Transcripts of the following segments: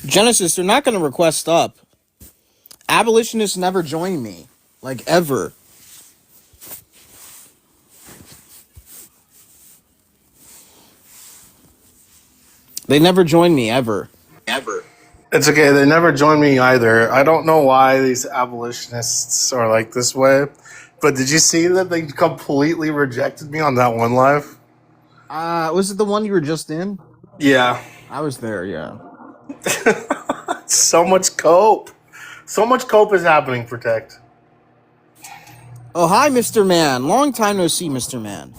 Genesis, they're not going to request up. Abolitionists never join me, like ever. They never join me ever. Ever. It's okay. They never joined me either. I don't know why these abolitionists are like this way, but did you see that they completely rejected me on that one live? Was it the one you were just in? Yeah. I was there, yeah. So much cope. So much cope is happening, Protect. Oh, hi, Mr. Man. Long time no see, Mr. Man.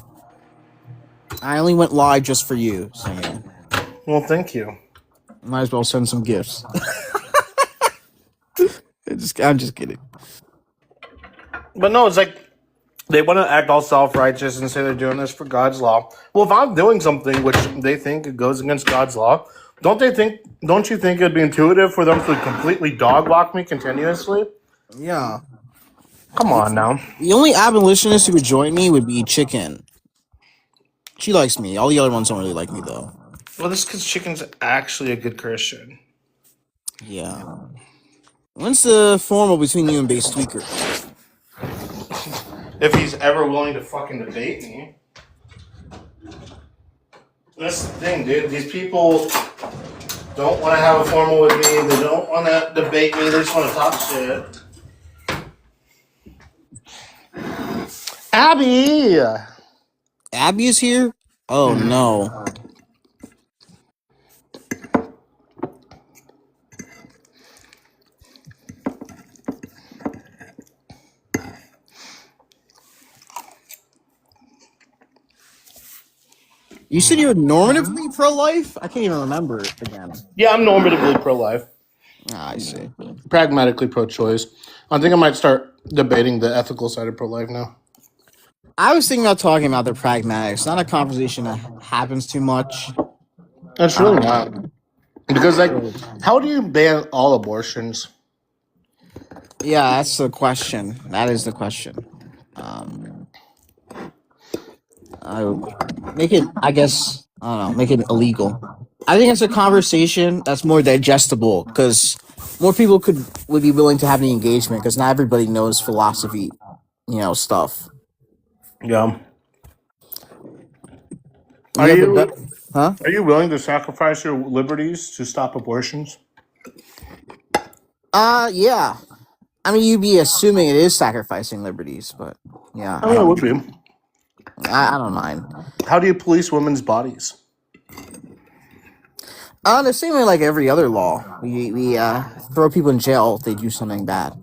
I only went live just for you, so yeah. Well, thank you. Might as well send some gifts. I'm just kidding. But no, it's like they want to act all self-righteous and say they're doing this for God's law. Well, if I'm doing something which they think goes against God's law, don't you think it'd be intuitive for them to completely dog walk me continuously? Yeah. Come on now. The only abolitionist who would join me would be Chicken. She likes me. All the other ones don't really like me, though. Well, this is because Chicken's actually a good Christian. Yeah. When's the formal between you and Base Tweaker? If he's ever willing to fucking debate me. That's the thing, dude. These people don't want to have a formal with me. They don't want to debate me. They just want to talk shit. Abby! Abby is here? Oh, no. You said you were normatively pro-life? I can't even remember it again. Yeah, I'm normatively pro-life. I see. Pragmatically pro-choice. I think I might start debating the ethical side of pro-life now. I was thinking about talking about the pragmatics. Not a conversation that happens too much. That's really not. Because, like, how do you ban all abortions? Yeah, that's the question. That is the question. I make it, I guess, I don't know, make it illegal. I think it's a conversation that's more digestible because more people would be willing to have the engagement because not everybody knows philosophy, stuff. Yeah. Are you willing to sacrifice your liberties to stop abortions? Yeah. I mean, you'd be assuming it is sacrificing liberties, but yeah, Oh, yeah, would be. I don't mind. How do you police women's bodies? The same way like every other law. We throw people in jail if they do something bad.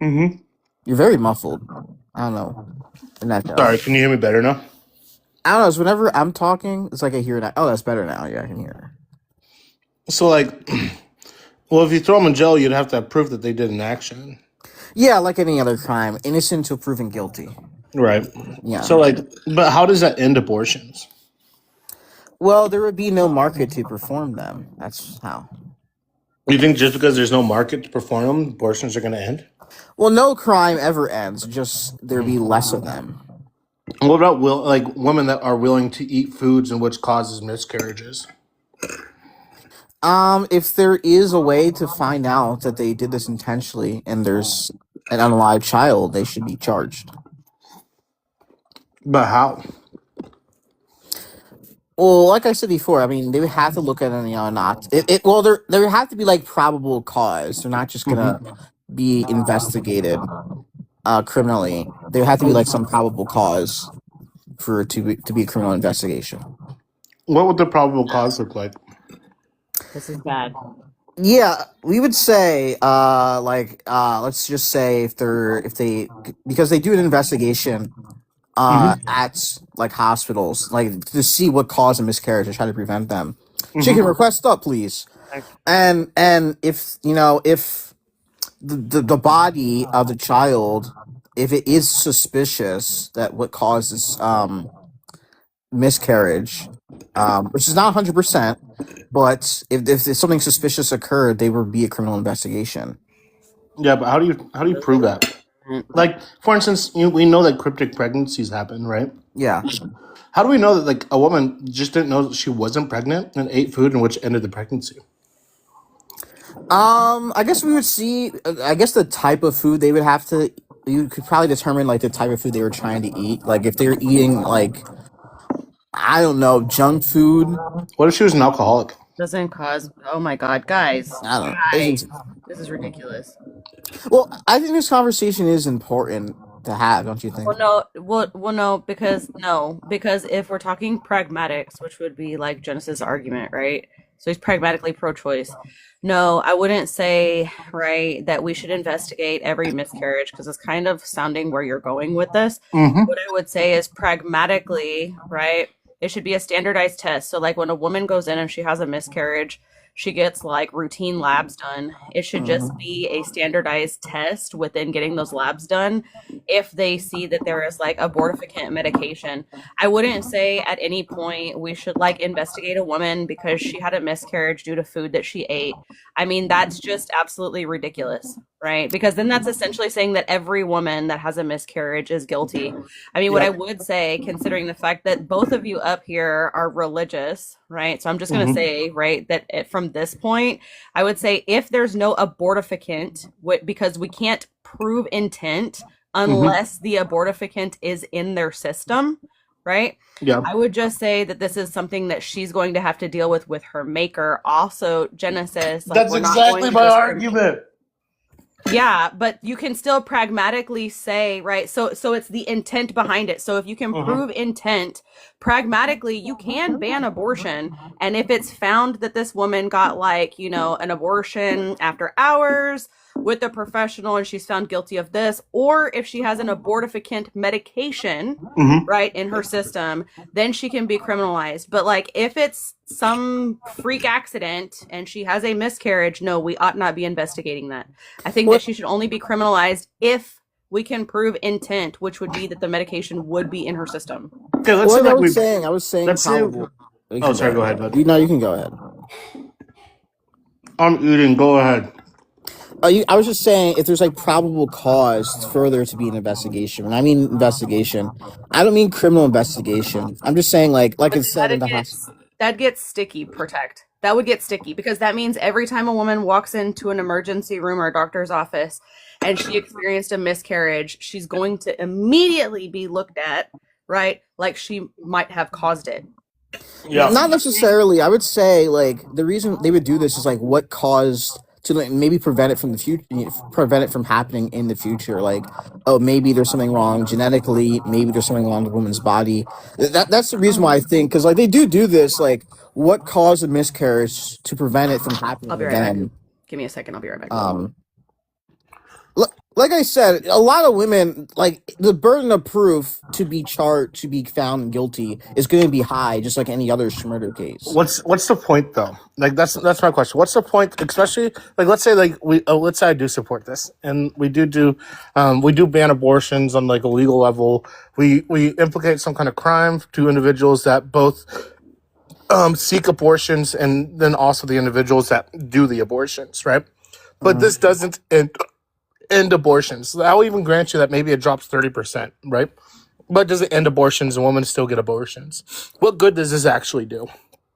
Mm-hmm. You're very muffled. I don't know. Sorry, can you hear me better now? I don't know. So whenever I'm talking, it's like I hear it. Oh, that's better now. Yeah, I can hear it. So, like, well, if you throw them in jail, you'd have to have proof that they did an action. Yeah, like any other crime, innocent until proven guilty. Right. Yeah. So, like, but how does that end abortions? Well, there would be no market to perform them. That's how. You think just because there's no market to perform them, abortions are going to end? Well, no crime ever ends. Just there'd be less of them. What about women that are willing to eat foods in which causes miscarriages? If there is a way to find out that they did this intentionally and there's an unalive child, they should be charged. But how? Well, like I said before, I mean, they would have to look at it, not well, there would have to be like probable cause. They're not just gonna be investigated criminally. There would have to be like some probable cause for it to be a criminal investigation. What would the probable cause look like? This is bad. Yeah, we would say, let's just say because they do an investigation, at like hospitals, like to see what caused a miscarriage and try to prevent them. Chicken, request up, please. And if if the body of the child, if it is suspicious that what causes miscarriage, which is not 100%, but if something suspicious occurred, they would be a criminal investigation. Yeah, but how do you prove that? Like, for instance, we know that cryptic pregnancies happen, right? Yeah. How do we know that like a woman just didn't know that she wasn't pregnant and ate food in which ended the pregnancy? I guess we would see. I guess the type of food they would have to. You could probably determine like the type of food they were trying to eat. Like if they were eating like I don't know junk food. What if she was an alcoholic? Doesn't cause. Oh my God, guys, I don't know. this is ridiculous. Well, I think this conversation is important to have. Don't you think? No, because if we're talking pragmatics, which would be like Genesis' argument, right? So he's pragmatically pro-choice. No, I wouldn't say, right, that we should investigate every miscarriage because it's kind of sounding where you're going with this. Mm-hmm. What I would say is pragmatically, right, it should be a standardized test. So like when a woman goes in and she has a miscarriage, she gets like routine labs done. It should just be a standardized test within getting those labs done if they see that there is like abortifacient medication. I wouldn't say at any point we should like investigate a woman because she had a miscarriage due to food that she ate. I mean, that's just absolutely ridiculous, right? Because then that's essentially saying that every woman that has a miscarriage is guilty. I mean, what I would say, considering the fact that both of you up here are religious, right? So I'm just going to say, right, that from this point, I would say if there's no abortifacient, because we can't prove intent unless the abortifacient is in their system, right? Yeah. I would just say that this is something that she's going to have to deal with her maker. Also, Genesis. Like, That's exactly my argument. Yeah, but you can still pragmatically say, right? So it's the intent behind it. So if you can prove intent, pragmatically, you can ban abortion. And if it's found that this woman got like, an abortion after hours with a professional and she's found guilty of this, or if she has an abortifacient medication, right, in her system, then she can be criminalized. But like if it's some freak accident and she has a miscarriage, no, we ought not be investigating that. I think that she should only be criminalized if we can prove intent, which would be that the medication would be in her system. Okay, let's Well, say I like was saying probable. Oh, sorry, go ahead, bud. No, you can go ahead. I'm eating. Go ahead. I was just saying if there's like probable cause further to be an investigation. When I mean investigation, I don't mean criminal investigation. I'm just saying like it said in the hospital. That gets sticky, Protect. That would get sticky because that means every time a woman walks into an emergency room or a doctor's office and she experienced a miscarriage, she's going to immediately be looked at, right? Like she might have caused it. Yeah. Not necessarily. I would say like the reason they would do this is like what caused to like, maybe prevent it from the future, prevent it from happening in the future. Like, oh, maybe there's something wrong genetically. Maybe there's something wrong with the woman's body. That's the reason why I think because like they do this. Like, what caused a miscarriage to prevent it from happening I'll be right again? back. Give me a second. I'll be right back. Like I said, a lot of women like the burden of proof to be found guilty is going to be high, just like any other murder case. What's the point though? Like that's my question. What's the point? Especially like let's say I do support this, and we do ban abortions on like a legal level. We implicate some kind of crime to individuals that both seek abortions and then also the individuals that do the abortions, right? But this doesn't end abortions. I'll even grant you that maybe it drops 30%, right? But does it end abortions and women still get abortions? What good does this actually do?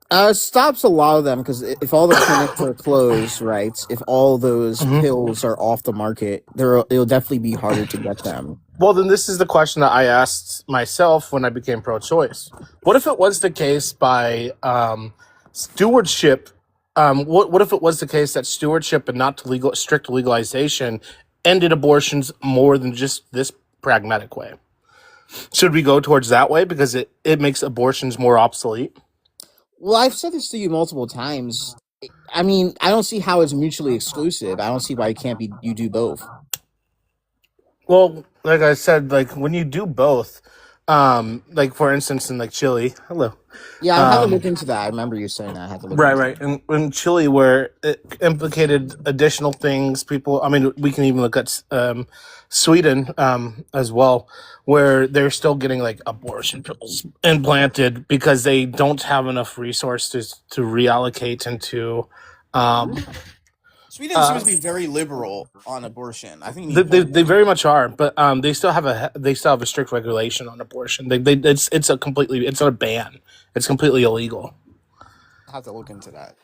It stops a lot of them because if all the clinics are closed, right? If all those pills are off the market, it'll definitely be harder to get them. Well, then this is the question that I asked myself when I became pro-choice. What if it was the case by stewardship? What if it was the case that stewardship and not strict legalization ended abortions more than just this pragmatic way? Should we go towards that way because it makes abortions more obsolete? Well, I've said this to you multiple times. I mean, I don't see how it's mutually exclusive. I don't see why you do both. Well, like I said, like when you do both, like for instance in like Chile, hello. Yeah, I had to look into that. I remember you saying that. I had to look into Right. In Chile, where it implicated additional things, people. I mean, we can even look at Sweden as well, where they're still getting like abortion pills implanted because they don't have enough resources to reallocate into. Sweden seems to be very liberal on abortion. I think They very much are, but they still have a strict regulation on abortion. It's a ban. It's completely illegal. I have to look into that.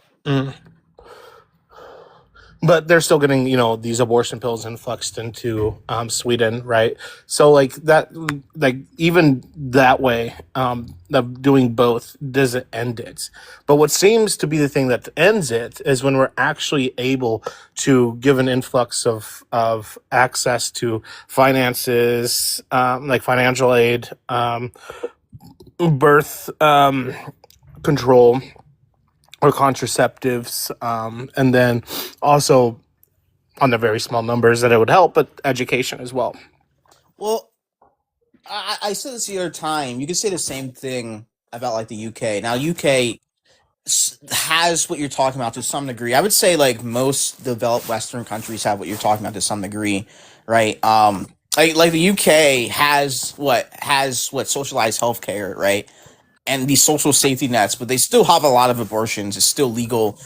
but they're still getting these abortion pills influxed into Sweden, right? So like that, like even that way of doing both doesn't end it. But what seems to be the thing that ends it is when we're actually able to give an influx of access to finances, like financial aid, birth control or contraceptives, and then also on the very small numbers that it would help, but education as well. Well, I said this the other time. You could say the same thing about like the UK. Now, UK has what you're talking about to some degree. I would say like most developed Western countries have what you're talking about to some degree, right? Like the UK has what socialized healthcare, right? And these social safety nets, but they still have a lot of abortions. It's still legal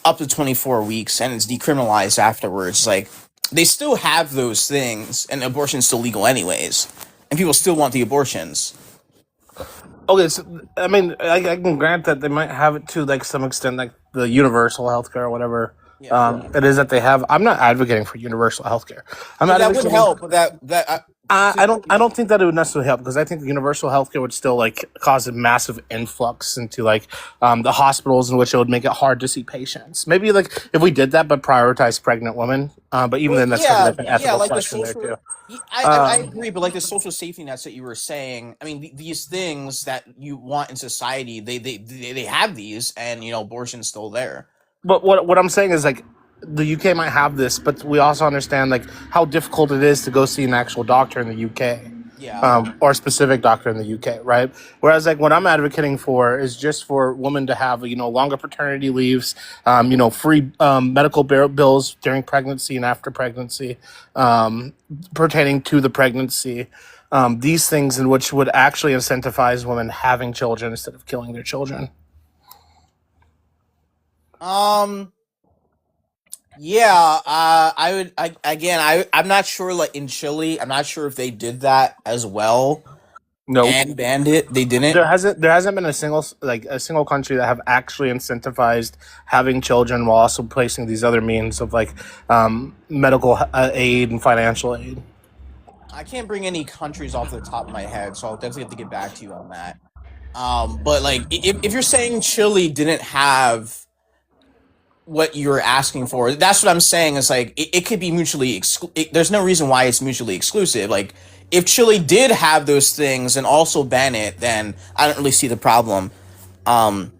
up to 24 weeks, and it's decriminalized afterwards. Like they still have those things, and abortion's still legal anyways, and people still want the abortions. Okay, so I mean, I can grant that they might have it to like some extent, like the universal healthcare or whatever Yeah, it is that they have. I'm not advocating for universal healthcare. I'm but that would advocating. help. But that I don't. I don't think that it would necessarily help because I think universal healthcare would still like cause a massive influx into like the hospitals in which it would make it hard to see patients. Maybe like if we did that, but prioritize pregnant women. But even Well, then, that's sort of yeah, like an yeah, ethical like the question there social. too. I Um, agree, but like the social safety nets that you were saying, I mean, these things that you want in society, they have these, and abortion's still there. But what I'm saying is like the UK might have this, but we also understand like how difficult it is to go see an actual doctor in the UK, Yeah. or a specific doctor in the UK, right? Whereas like what I'm advocating for is just for women to have longer paternity leaves, free medical bills during pregnancy and after pregnancy, pertaining to the pregnancy. These things in which would actually incentivize women having children instead of killing their children. Um. Yeah. I would. I'm not sure. Like in Chile, I'm not sure if they did that as well Nope. and banned it. They didn't. There hasn't been a single country that have actually incentivized having children while also placing these other means of like medical aid and financial aid. I can't bring any countries off the top of my head, so I'll definitely have to get back to you on that. But like, if you're saying Chile didn't have what you're asking for. That's what I'm saying. Is like it could be there's no reason why it's mutually exclusive. Like if Chile did have those things and also ban it, then I don't really see the problem. Um,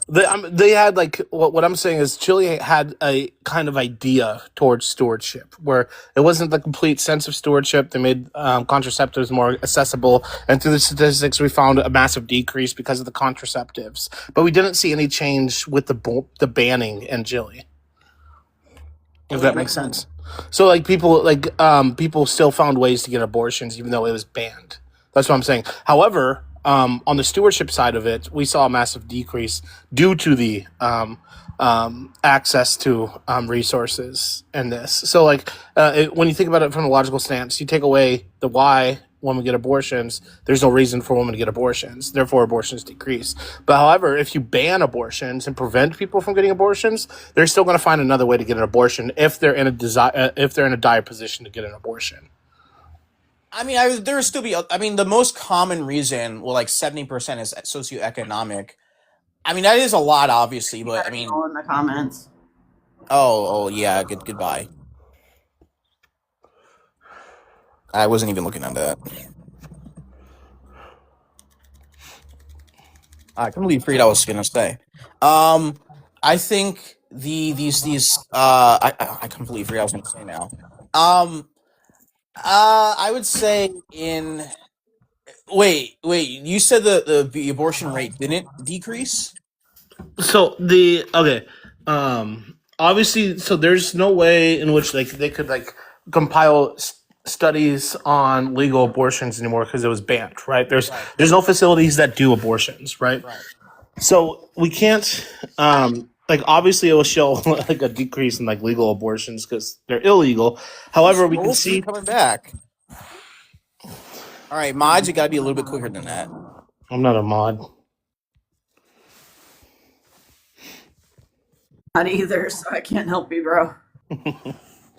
They had like what I'm saying is Chile had a kind of idea towards stewardship where it wasn't the complete sense of stewardship. They made contraceptives more accessible, and through the statistics, we found a massive decrease because of the contraceptives. But we didn't see any change with the banning in Chile. If that makes sense. So like people still found ways to get abortions even though it was banned. That's what I'm saying. However, on the stewardship side of it, we saw a massive decrease due to the access to resources in this. So like when you think about it from a logical stance, you take away the why women get abortions, there's no reason for women to get abortions. Therefore, abortions decrease. But however, if you ban abortions and prevent people from getting abortions, they're still going to find another way to get an abortion if they're in a dire position to get an abortion. I mean, there would still be. I mean, the most common reason, well, like 70% is socioeconomic. I mean, that is a lot, obviously, but I mean, All in the comments. oh yeah, goodbye. I wasn't even looking at that. I completely forgot I was gonna say. I think I completely forgot what I was gonna say now. Um, I would say in wait, you said the abortion rate didn't decrease? So obviously, so there's no way in which like they could like compile studies on legal abortions anymore because it was banned, right? there's Right, there's no facilities that do abortions, right? right. So we can't like obviously it will show like a decrease in like legal abortions because they're illegal. However, we can We'll see see. coming back. All right, mods, you gotta be a little bit quicker than that. I'm not a mod. Not either, so I can't help you, bro.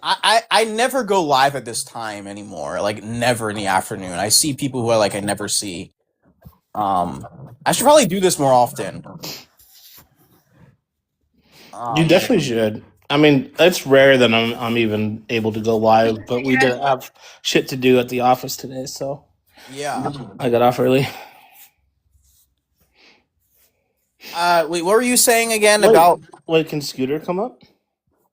I never go live at this time anymore. Like never in the afternoon. I see people who I never see. I should probably do this more often. You definitely should. I mean, it's rare that I'm even able to go live, but we did have shit to do at the office today, so Yeah. I got off early. Wait, what were you saying again Wait. about? Wait, can Scooter come up?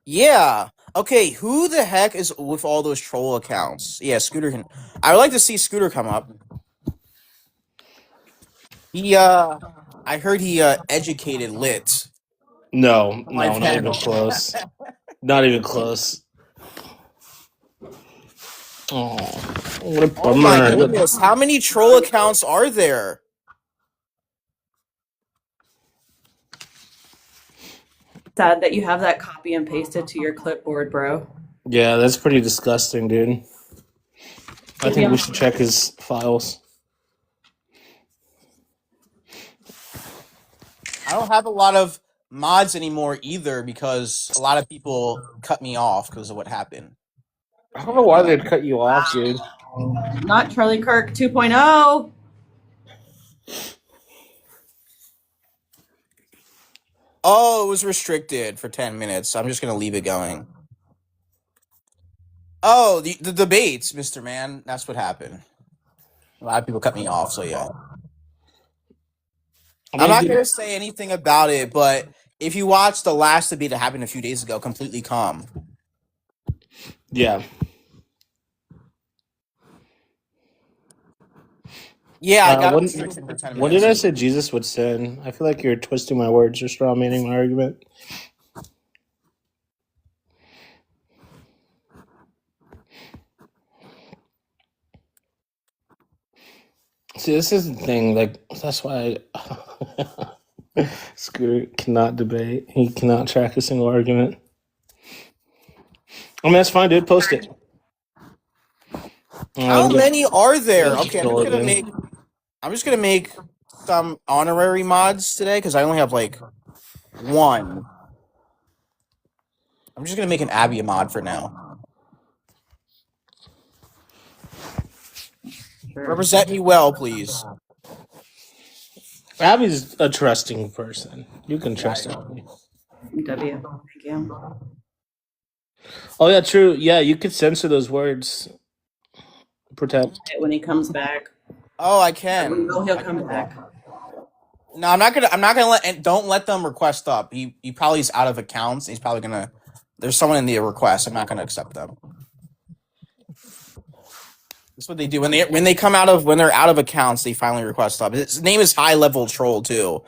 Yeah. Okay, who the heck is with all those troll accounts? Yeah, Scooter can. I would like to see Scooter come up. I heard he educated lit. No, My not even panel. close. Not even close. Oh, what a Oh my bummer. goodness, how many troll accounts are there? Sad that you have that copy and pasted to your clipboard, bro. Yeah, that's pretty disgusting, dude. I think we should check his files. I don't have a lot of mods anymore either because a lot of people cut me off because of what happened. I don't know why they'd cut you off, dude. Not Charlie Kirk 2.0. Oh, it was restricted for 10 minutes. So I'm just gonna leave it going. Oh, the debates, Mr. Man. That's what happened. A lot of people cut me off, so yeah. I'm not gonna say anything about it, but if you watch the last debate that happened a few days ago, Completely Calm. Yeah. Yeah, I got When restricted for 10 minutes. when did I say Jesus would sin? I feel like you're twisting my words or straw manning my argument. See, this is the thing. Like, that's why Scooter cannot debate. He cannot track a single argument. I mean, that's fine, dude. Post it. How many are there? Okay, Golden. I'm just gonna make some honorary mods today because I only have like one. I'm just gonna make an Abby a mod for now. Represent me well, please. Abby's a trusting person. You can trust Abby. W. Thank you. Oh yeah, true. Yeah, you could censor those words. Protect. When he comes back. Oh, I We can. know he'll come back. No, I'm not gonna let. And don't let them request up. He probably is out of accounts. He's probably gonna. There's someone in the request. I'm not gonna accept them. That's what they do when they're out of accounts. They finally request up. His name is High Level Troll too.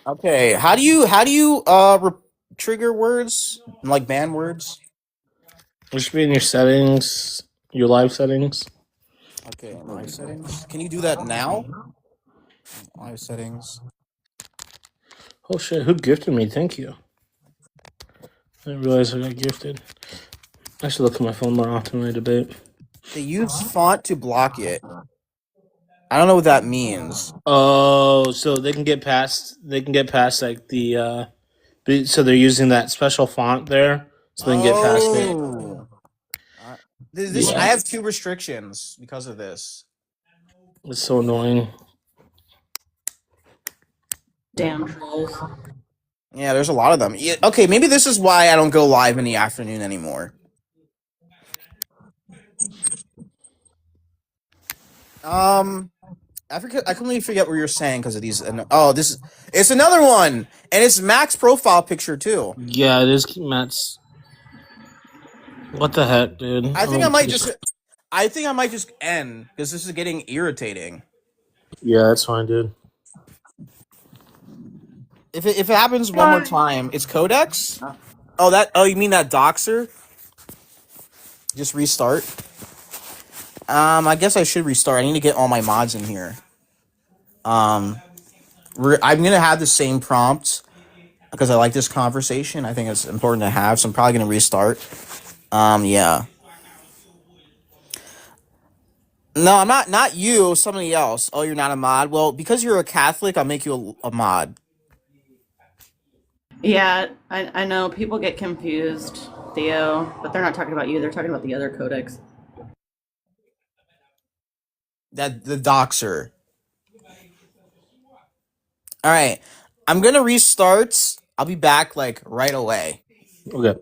Okay, how do you trigger words like ban words? It should be in your settings, your live settings. Okay, live settings. Can you do that now? Live settings. Oh shit! Who gifted me? Thank you. I didn't realize I got gifted. I should look at my phone more often when I debate. They use font to block it. I don't know what that means. Oh, so they can get past. They can get past like the. So they're using that special font there, so they can get past it. Oh. This Yeah. I have 2 restrictions because of this. It's so annoying. Damn trolls. Yeah, there's a lot of them. Yeah, okay, maybe this is why I don't go live in the afternoon anymore. I completely forget what you're saying because of these. Oh, it's another one, and it's Mac's profile picture too. Yeah, it is Matt's. What the heck, dude? I think I might just end because this is getting irritating. Yeah, that's fine, dude. If it happens one more time, it's Codex. Oh, you mean that Doxer? Just restart. I guess I should restart. I need to get all my mods in here. I'm gonna have the same prompt because I like this conversation. I think it's important to have, so I'm probably gonna restart. Yeah. No, I'm not. Not you. Somebody else. Oh, you're not a mod. Well, because you're a Catholic, I'll make you a mod. Yeah, I know people get confused, Theo, but they're not talking about you. They're talking about the other codex. That the doxer. All right, I'm gonna restart. I'll be back like right away. Okay.